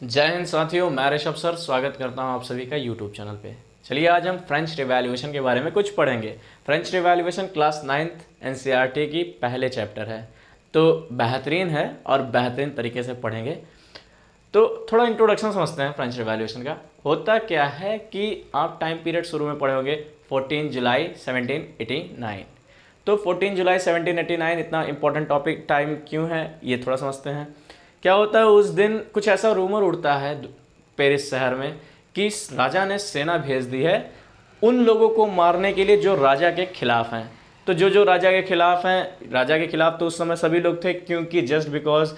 जय हिंद साथियों, मैं ऋषभ सर स्वागत करता हूं आप सभी का यूट्यूब चैनल पे। चलिए आज हम फ्रेंच रिवैल्यूएशन के बारे में कुछ पढ़ेंगे। French revaluation class 9th NCERT की पहले चैप्टर है, तो बेहतरीन है और बेहतरीन तरीके से पढ़ेंगे। तो थोड़ा इंट्रोडक्शन समझते हैं फ्रेंच रिवैल्यूएशन का। होता क्या है कि आप टाइम पीरियड शुरू में पढ़े होंगे 14 जुलाई 1789। तो 14 जुलाई 1789 इतना इंपॉर्टेंट टॉपिक टाइम क्यों है ये थोड़ा समझते हैं। क्या होता है, उस दिन कुछ ऐसा रूमर उड़ता है पेरिस शहर में कि राजा ने सेना भेज दी है उन लोगों को मारने के लिए जो राजा के खिलाफ हैं। तो जो राजा के खिलाफ हैं, राजा के खिलाफ तो उस समय सभी लोग थे, क्योंकि जस्ट बिकॉज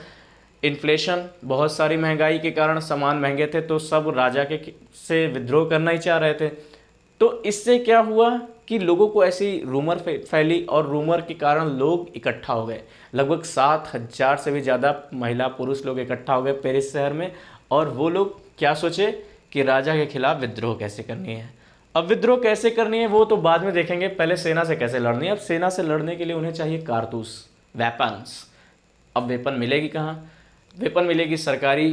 इन्फ्लेशन, बहुत सारी महंगाई के कारण सामान महंगे थे, तो सब राजा के से विद्रोह करना ही चाह रहे थे। तो इससे क्या हुआ कि लोगों को ऐसी रूमर फैली और रूमर के कारण लोग इकट्ठा हो गए। लगभग 7,000 से भी ज़्यादा महिला पुरुष लोग इकट्ठा हो गए पेरिस शहर में। और वो लोग क्या सोचे कि राजा के खिलाफ विद्रोह कैसे करनी है। अब विद्रोह कैसे करनी है वो तो बाद में देखेंगे, पहले सेना से कैसे लड़नी है। अब सेना से लड़ने के लिए उन्हें चाहिए कारतूस, वेपन्स। अब वेपन मिलेगी कहाँ? वेपन मिलेगी सरकारी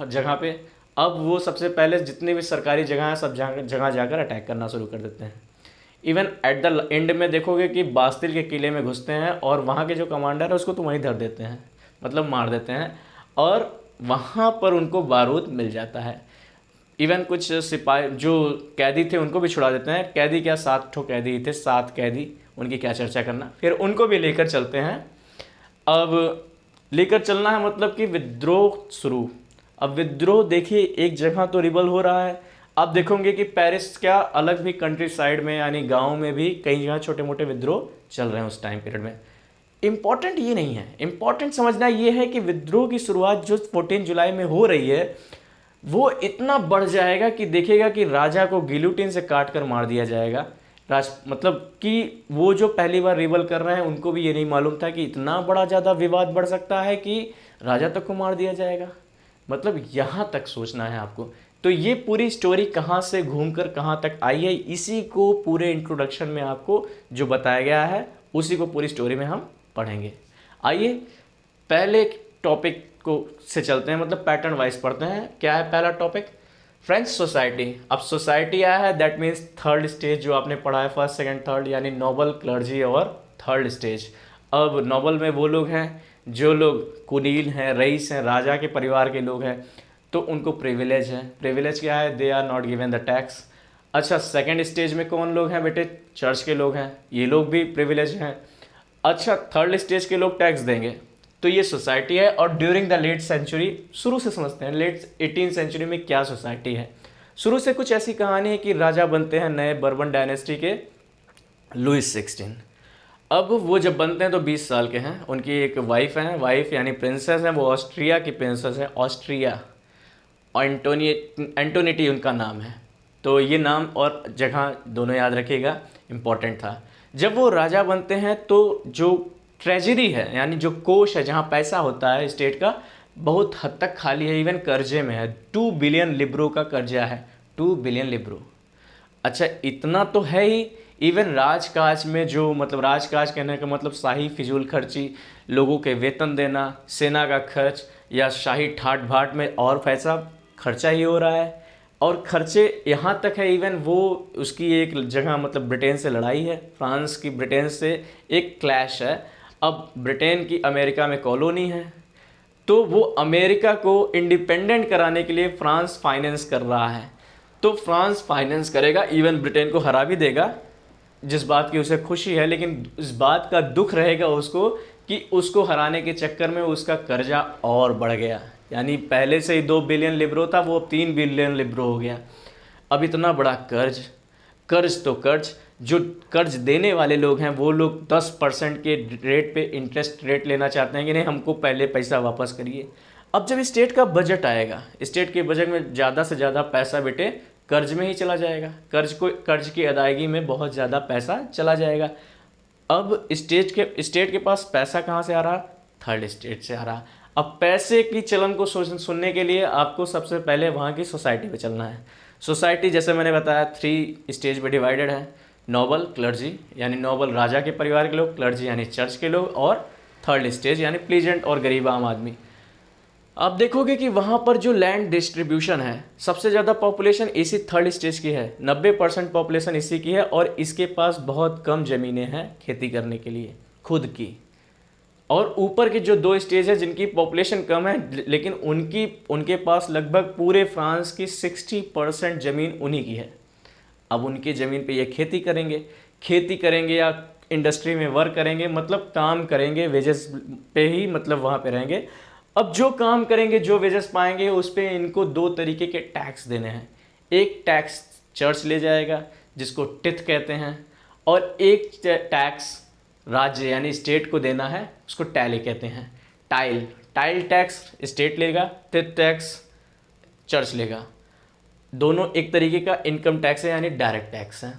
जगह पे। अब वो सबसे पहले जितनी भी सरकारी जगह है सब जगह जाकर अटैक करना शुरू कर देते हैं। इवन एट द एंड में देखोगे कि बास्तिल के किले में घुसते हैं और वहाँ के जो कमांडर है उसको तो वहीं धर देते हैं, मतलब मार देते हैं। और वहाँ पर उनको बारूद मिल जाता है। इवन कुछ सिपाही जो कैदी थे उनको भी छुड़ा देते हैं। कैदी क्या, 7 ठो कैदी थे, 7 कैदी, उनकी क्या चर्चा करना। फिर उनको भी लेकर चलते हैं। अब लेकर चलना है मतलब कि विद्रोह शुरू। अब विद्रोह देखिए, एक जगह तो रिबल हो रहा है। आप देखोगे कि पेरिस क्या अलग भी कंट्री साइड में यानी गांव में भी कई जगह छोटे मोटे विद्रोह चल रहे हैं उस टाइम पीरियड में। इम्पॉर्टेंट ये नहीं है, इम्पॉर्टेंट समझना ये है कि विद्रोह की शुरुआत जो 14 जुलाई में हो रही है वो इतना बढ़ जाएगा कि देखेगा कि राजा को गिलोटिन से काट कर मार दिया जाएगा। मतलब कि वो जो पहली बार रिबल कर रहे हैं उनको भी ये नहीं मालूम था कि इतना बड़ा ज़्यादा विवाद बढ़ सकता है कि राजा तक को मार दिया जाएगा। मतलब यहाँ तक सोचना है आपको। तो ये पूरी स्टोरी कहाँ से घूमकर कहाँ तक आई है, इसी को पूरे इंट्रोडक्शन में आपको जो बताया गया है उसी को पूरी स्टोरी में हम पढ़ेंगे। आइए पहले टॉपिक को से चलते हैं, मतलब पैटर्न वाइज पढ़ते हैं। क्या है पहला टॉपिक? French society. अब सोसाइटी आया है, दैट मीन्स थर्ड स्टेज जो आपने पढ़ा है, फर्स्ट सेकंड थर्ड, यानी नोबल, क्लर्जी और थर्ड स्टेज। अब नोबल में वो लोग हैं जो लोग कुलीन हैं, रईस हैं, राजा के परिवार के लोग हैं, तो उनको प्रिविलेज है। प्रिविलेज क्या है? They are not given the tax. अच्छा, सेकंड स्टेज में कौन लोग हैं बेटे? चर्च के लोग हैं, ये लोग भी प्रिविलेज हैं। अच्छा, थर्ड स्टेज के लोग टैक्स देंगे। तो ये सोसाइटी है। और ड्यूरिंग द लेट सेंचुरी, शुरू से समझते हैं लेट 18th सेंचुरी में क्या सोसाइटी है। शुरू से कुछ ऐसी कहानी है कि राजा बनते हैं नए बर्बन डायनेस्टी के लुइस 16। अब वो जब बनते हैं तो 20 साल के हैं। उनकी एक वाइफ है, वाइफ यानी प्रिंसेस है, वो ऑस्ट्रिया की प्रिंसेस है, ऑस्ट्रिया। एंटोनिटी उनका नाम है। तो ये नाम और जगह दोनों याद रखिएगा, इम्पॉर्टेंट था। जब वो राजा बनते हैं तो जो ट्रेजरी है यानी जो कोष है जहाँ पैसा होता है स्टेट का, बहुत हद तक खाली है, इवन कर्जे में है। 2 बिलियन लिब्रो का कर्जा है, 2 बिलियन लिब्रो। अच्छा, इतना तो है ही। इवन राजकाज में जो, मतलब राजकाज कहने का मतलब शाही फिजूल खर्ची, लोगों के वेतन देना, सेना का खर्च या शाही ठाट भाट में और पैसा खर्चा ही हो रहा है। और खर्चे यहाँ तक है, इवन वो उसकी एक जगह मतलब ब्रिटेन से लड़ाई है, फ्रांस की ब्रिटेन से एक क्लैश है। अब ब्रिटेन की अमेरिका में कॉलोनी है, तो वो अमेरिका को इंडिपेंडेंट कराने के लिए फ्रांस फाइनेंस कर रहा है। तो फ्रांस फाइनेंस करेगा, इवन ब्रिटेन को हरा भी देगा, जिस बात की उसे खुशी है। लेकिन इस बात का दुख रहेगा उसको कि उसको हराने के चक्कर में उसका कर्जा और बढ़ गया। यानी पहले से ही 2 बिलियन लिब्रो था, वो 3 बिलियन लिब्रो हो गया। अब इतना बड़ा कर्ज, कर्ज तो कर्ज, जो कर्ज देने वाले लोग हैं वो लोग 10% के रेट पे इंटरेस्ट रेट लेना चाहते हैं कि नहीं, हमको पहले पैसा वापस करिए। अब जब स्टेट का बजट आएगा, स्टेट के बजट में ज़्यादा से ज़्यादा पैसा बेटे कर्ज में ही चला जाएगा। कर्ज की अदायगी में बहुत ज़्यादा पैसा चला जाएगा। अब स्टेट के पास पैसा कहाँ से आ रहा? थर्ड स्टेट से आ रहा। अब पैसे की चलन को सुनने के लिए आपको सबसे पहले वहाँ की सोसाइटी पे चलना है। सोसाइटी जैसे मैंने बताया 3 स्टेज पे डिवाइडेड है। नोबल, क्लर्जी यानी नोबल राजा के परिवार के लोग, क्लर्जी यानी चर्च के लोग, और थर्ड स्टेज यानी प्लीजेंट और गरीब आम आदमी। आप देखोगे कि वहाँ पर जो लैंड डिस्ट्रीब्यूशन है, सबसे ज़्यादा पॉपुलेशन इसी थर्ड स्टेज की है, 90% पॉपुलेशन इसी की है, और इसके पास बहुत कम ज़मीनें हैं खेती करने के लिए खुद की। और ऊपर के जो 2 स्टेज है जिनकी पॉपुलेशन कम है, लेकिन उनके पास लगभग पूरे फ्रांस की 60% ज़मीन उन्हीं की है। अब उनकी ज़मीन पे ये खेती करेंगे या इंडस्ट्री में वर्क करेंगे, मतलब काम करेंगे, वेजेस पे ही मतलब वहाँ पे रहेंगे। अब जो काम करेंगे, जो वेजेस पाएंगे, उस पर इनको 2 तरीके के टैक्स देने हैं। एक टैक्स चर्च ले जाएगा जिसको टिथ कहते हैं, और एक टैक्स राज्य यानी स्टेट को देना है, उसको टैली कहते हैं। टाइल टैक्स स्टेट लेगा, टिथ टैक्स चर्च लेगा। दोनों एक तरीके का इनकम टैक्स है, यानी डायरेक्ट टैक्स है।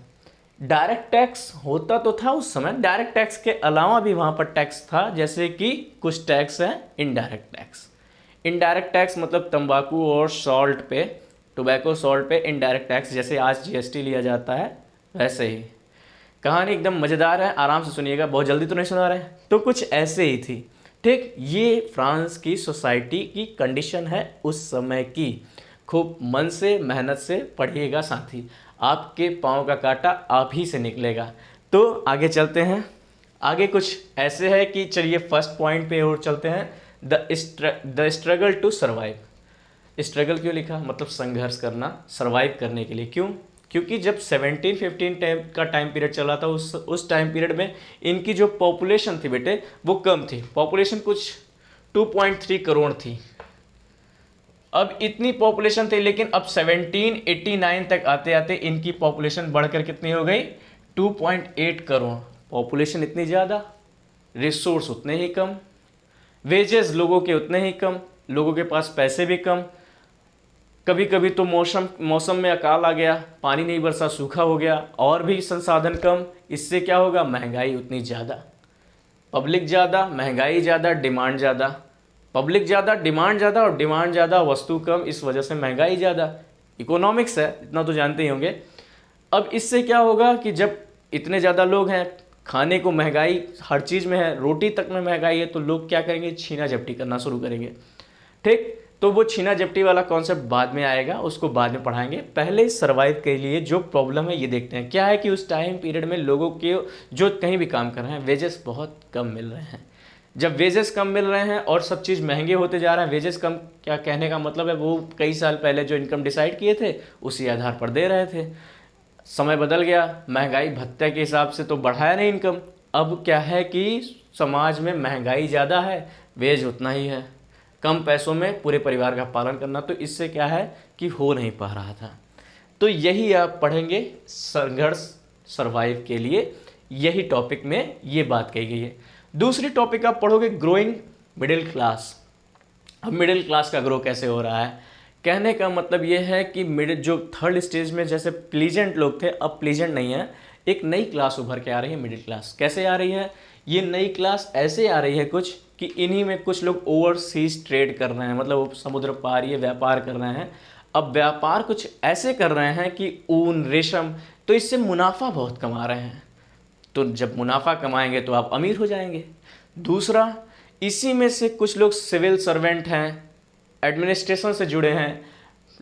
डायरेक्ट टैक्स होता तो था उस समय, डायरेक्ट टैक्स के अलावा भी वहाँ पर टैक्स था, जैसे कि कुछ टैक्स है इनडायरेक्ट टैक्स। इनडायरेक्ट टैक्स मतलब तंबाकू और सॉल्ट पे, टोबैको सॉल्ट पे इनडायरेक्ट टैक्स, जैसे आज जीएसटी लिया जाता है वैसे ही। कहानी एकदम मज़ेदार है, आराम से सुनिएगा, बहुत जल्दी तो नहीं सुना रहे। तो कुछ ऐसे ही थी, ठीक। ये फ्रांस की सोसाइटी की कंडीशन है उस समय की। खूब मन से मेहनत से पढ़िएगा साथी, आपके पाँव का कांटा आप ही से निकलेगा। तो आगे चलते हैं। आगे कुछ ऐसे है कि चलिए फर्स्ट पॉइंट पे और चलते हैं, the struggle to survive. Struggle क्यों लिखा, मतलब संघर्ष करना, सर्वाइव करने के लिए। क्यों? क्योंकि जब 1715 का टाइम पीरियड चला था, उस टाइम पीरियड में इनकी जो पॉपुलेशन थी बेटे वो कम थी। पॉपुलेशन कुछ 2.3 करोड़ थी। अब इतनी पॉपुलेशन थी, लेकिन अब 1789 तक आते आते इनकी पॉपुलेशन बढ़कर कितनी हो गई, 2.8 करोड़। पॉपुलेशन इतनी ज़्यादा, रिसोर्स उतने ही कम, वेजेस लोगों के उतने ही कम, लोगों के पास पैसे भी कम। कभी कभी तो मौसम में अकाल आ गया, पानी नहीं बरसा, सूखा हो गया, और भी संसाधन कम। इससे क्या होगा, महंगाई उतनी ज़्यादा, पब्लिक ज़्यादा, महंगाई ज़्यादा, डिमांड ज़्यादा। पब्लिक ज़्यादा, डिमांड ज़्यादा, और डिमांड ज़्यादा, वस्तु कम, इस वजह से महंगाई ज़्यादा। इकोनॉमिक्स है, इतना तो जानते ही होंगे। अब इससे क्या होगा कि जब इतने ज़्यादा लोग हैं, खाने को महंगाई हर चीज़ में है, रोटी तक में महंगाई है, तो लोग क्या करेंगे, छीना झपटी करना शुरू करेंगे, ठीक। तो वो छीना झपटी वाला कॉन्सेप्ट बाद में आएगा, उसको बाद में पढ़ाएंगे। पहले सर्वाइव के लिए जो प्रॉब्लम है ये देखते हैं। क्या है कि उस टाइम पीरियड में लोगों के जो कहीं भी काम कर रहे हैं, वेजेस बहुत कम मिल रहे हैं। जब वेजेस कम मिल रहे हैं और सब चीज़ महंगे होते जा रहे हैं, वेजेस कम क्या कहने का मतलब है, वो कई साल पहले जो इनकम डिसाइड किए थे उसी आधार पर दे रहे थे। समय बदल गया, महंगाई भत्ते के हिसाब से तो बढ़ाया नहीं इनकम। अब क्या है कि समाज में महंगाई ज़्यादा है, वेज उतना ही है, कम पैसों में पूरे परिवार का पालन करना, तो इससे क्या है कि हो नहीं पा रहा था। तो यही आप पढ़ेंगे, संघर्ष सर्वाइव के लिए, यही टॉपिक में ये बात कही गई है। दूसरी टॉपिक आप पढ़ोगे, ग्रोइंग मिडिल क्लास। अब मिडिल क्लास का ग्रो कैसे हो रहा है, कहने का मतलब ये है कि मिडिल जो थर्ड स्टेज में जैसे प्लीजेंट लोग थे, अब प्लीजेंट नहीं है, एक नई क्लास उभर के आ रही है, मिडिल क्लास। कैसे आ रही है ये नई क्लास, ऐसे आ रही है कुछ कि इन्हीं में कुछ लोग ओवरसीज ट्रेड कर रहे हैं, मतलब वो समुद्र पार ये व्यापार कर रहे हैं। अब व्यापार कुछ ऐसे कर रहे हैं कि ऊन, रेशम, तो इससे मुनाफा बहुत कमा रहे हैं। तो जब मुनाफा कमाएंगे तो आप अमीर हो जाएंगे। दूसरा, इसी में से कुछ लोग सिविल सर्वेंट हैं, एडमिनिस्ट्रेशन से जुड़े हैं,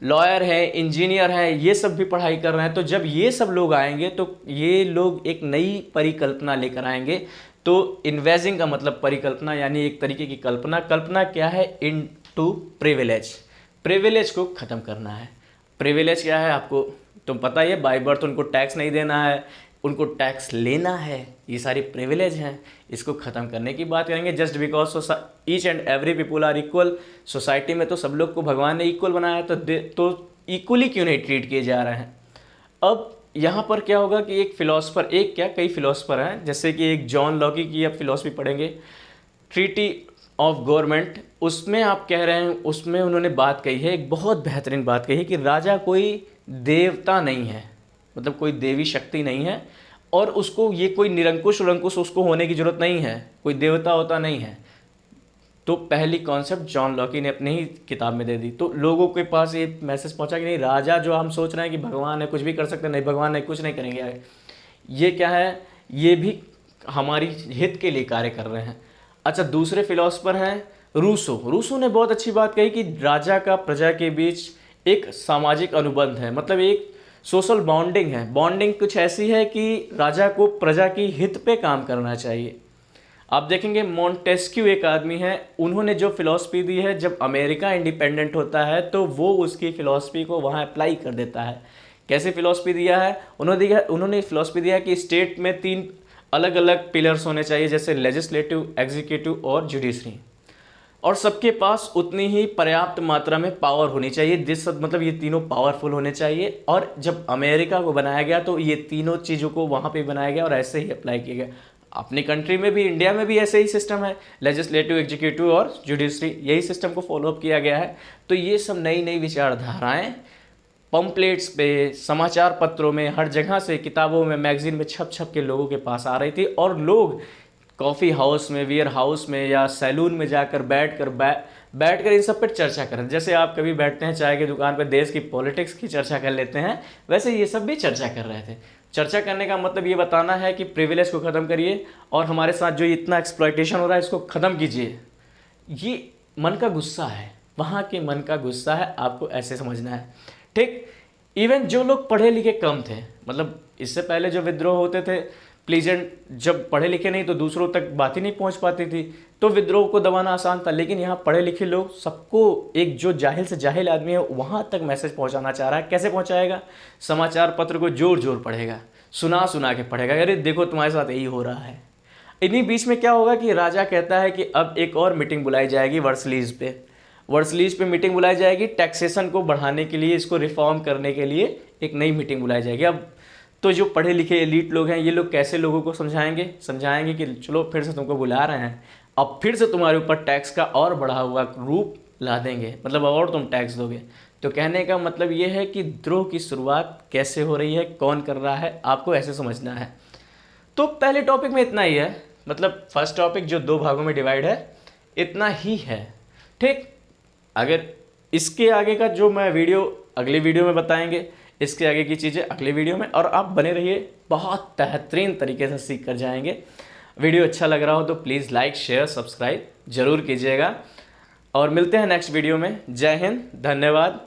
लॉयर हैं, इंजीनियर हैं, ये सब भी पढ़ाई कर रहे हैं। तो जब ये सब लोग आएंगे तो ये लोग एक नई परिकल्पना लेकर आएंगे। तो इन्वेजिंग का मतलब परिकल्पना, यानी एक तरीके की कल्पना। कल्पना क्या है, इन टू प्रिविलेज, प्रिविलेज को ख़त्म करना है। प्रिविलेज क्या है आपको तुम पता ही है, बाय बर्थ उनको टैक्स नहीं देना है, उनको टैक्स लेना है, ये सारी प्रिविलेज हैं, इसको ख़त्म करने की बात करेंगे। Just because each and every people are equal, society में तो सब लोग को भगवान ने इक्वल बनाया, तो इक्वली क्यों नहीं ट्रीट किए जा रहे हैं। अब यहाँ पर क्या होगा कि एक फ़िलासफ़र, एक क्या कई फ़िलासफ़र हैं, जैसे कि एक जॉन लॉकी की आप फ़िलासफ़ी पढ़ेंगे, ट्रीटी ऑफ गवर्नमेंट, उसमें आप कह रहे हैं, उसमें उन्होंने बात कही है, एक बहुत बेहतरीन बात कही है कि राजा कोई देवता नहीं है, मतलब कोई देवी शक्ति नहीं है, और उसको ये कोई निरंकुश उरंकुश उसको होने की ज़रूरत नहीं है, कोई देवता होता नहीं है। तो पहली कॉन्सेप्ट जॉन लॉकी ने अपनी ही किताब में दे दी। तो लोगों के पास ये मैसेज पहुंचा कि नहीं, राजा जो हम सोच रहे हैं कि भगवान है, कुछ भी कर सकते हैं, नहीं, भगवान है, कुछ नहीं करेंगे, ये क्या है, ये भी हमारी हित के लिए कार्य कर रहे हैं। अच्छा, दूसरे फिलोसफर हैं रूसो ने बहुत अच्छी बात कही कि राजा का प्रजा के बीच एक सामाजिक अनुबंध है, मतलब एक सोशल बॉन्डिंग है। बॉन्डिंग कुछ ऐसी है कि राजा को प्रजा की हित पे काम करना चाहिए। आप देखेंगे मॉन्टेस्क्यू एक आदमी है, उन्होंने जो फिलॉसफी दी है, जब अमेरिका इंडिपेंडेंट होता है तो वो उसकी फ़िलॉसफी को वहाँ अप्लाई कर देता है। कैसे फ़िलॉसफी दिया है उन्होंने फ़िलॉसफी दिया कि स्टेट में 3 अलग अलग पिलर्स होने चाहिए, जैसे लेजिस्लेटिव, एग्जीक्यूटिव और जुडिशरी, और सबके पास उतनी ही पर्याप्त मात्रा में पावर होनी चाहिए, मतलब ये तीनों पावरफुल होने चाहिए। और जब अमेरिका को बनाया गया तो ये तीनों चीज़ों को वहाँ पे बनाया गया और ऐसे ही अप्लाई किया गया। अपनी कंट्री में भी, इंडिया में भी ऐसे ही सिस्टम है, लेजिस्लेटिव, एग्जीक्यूटिव और जुडिशरी, यही सिस्टम को फॉलोअप किया गया है। तो ये सब नई नई विचारधाराएँ पम्पलेट्स पे, समाचार पत्रों में, हर जगह से, किताबों में, मैगजीन में छप छप के लोगों के पास आ रही थी, और लोग कॉफ़ी हाउस में, वियर हाउस में या सैलून में जाकर बैठकर इन सब पर चर्चा करें। जैसे आप कभी बैठते हैं चाय की दुकान पर, देश की पॉलिटिक्स की चर्चा कर लेते हैं, वैसे ये सब भी चर्चा कर रहे थे। चर्चा करने का मतलब ये बताना है कि प्रिविलेज को ख़त्म करिए और हमारे साथ जो इतना एक्सप्लॉयटेशन हो रहा है इसको ख़त्म कीजिए। ये मन का गुस्सा है, वहाँ के मन का गुस्सा है, आपको ऐसे समझना है, ठीक। इवन जो लोग पढ़े लिखे कम थे, मतलब इससे पहले जो विद्रोह होते थे, प्लीजेंट, जब पढ़े लिखे नहीं तो दूसरों तक बात ही नहीं पहुंच पाती थी, तो विद्रोह को दबाना आसान था। लेकिन यहाँ पढ़े लिखे लोग, सबको, एक जो जाहिल से जाहिल आदमी है वहाँ तक मैसेज पहुँचाना चाह रहा है। कैसे पहुँचाएगा? समाचार पत्र को जोर जोर पढ़ेगा, सुना के पढ़ेगा, अरे देखो तुम्हारे साथ यही हो रहा है। इन्हीं बीच में क्या होगा कि राजा कहता है कि अब एक और मीटिंग बुलाई जाएगी वर्सलीज पे मीटिंग बुलाई जाएगी, टैक्सेशन को बढ़ाने के लिए, इसको रिफॉर्म करने के लिए एक नई मीटिंग बुलाई जाएगी। अब तो जो पढ़े लिखे एलीट लोग हैं, ये लोग कैसे लोगों को समझाएंगे कि चलो फिर से तुमको बुला रहे हैं, अब फिर से तुम्हारे ऊपर टैक्स का और बढ़ा हुआ रूप ला देंगे, मतलब और तुम टैक्स दोगे। तो कहने का मतलब ये है कि द्रोह की शुरुआत कैसे हो रही है, कौन कर रहा है, आपको ऐसे समझना है। तो पहले टॉपिक में इतना ही है, मतलब फर्स्ट टॉपिक जो 2 भागों में डिवाइड है, इतना ही है, ठीक। अगर इसके आगे का जो मैं अगली वीडियो में बताएंगे, इसके आगे की चीज़ें अगले वीडियो में, और आप बने रहिए, बहुत बेहतरीन तरीके से सीख कर जाएंगे। वीडियो अच्छा लग रहा हो तो प्लीज़ लाइक, शेयर, सब्सक्राइब ज़रूर कीजिएगा, और मिलते हैं नेक्स्ट वीडियो में। जय हिंद, धन्यवाद।